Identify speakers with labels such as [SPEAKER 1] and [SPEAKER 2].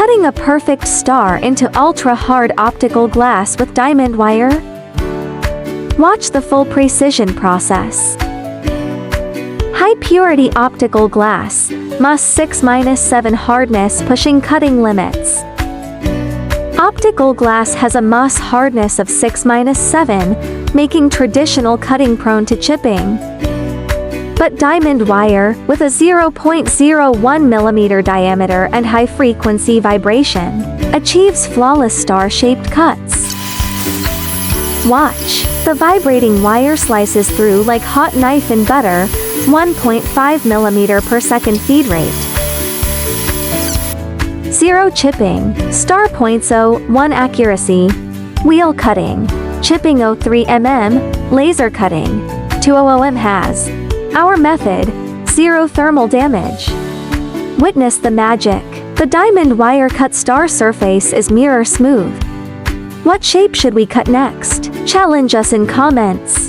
[SPEAKER 1] Cutting a perfect star into ultra-hard optical glass with diamond wire? Watch the full precision process. High-purity optical glass, must 6-7 hardness pushing cutting limits. Optical glass has a must hardness of 6-7, making traditional cutting prone to chipping. But diamond wire, with a 0.01 mm diameter and high-frequency vibration, achieves flawless star-shaped cuts. Watch. The vibrating wire slices through like hot knife in butter, 1.5 mm per second feed rate. Zero chipping, star 0.01 accuracy. Wheel cutting, chipping 03 mm, laser cutting, 200 mm has. Our method, zero thermal damage. Witness the magic. The diamond wire cut star surface is mirror smooth. What shape should we cut next? Challenge us in comments.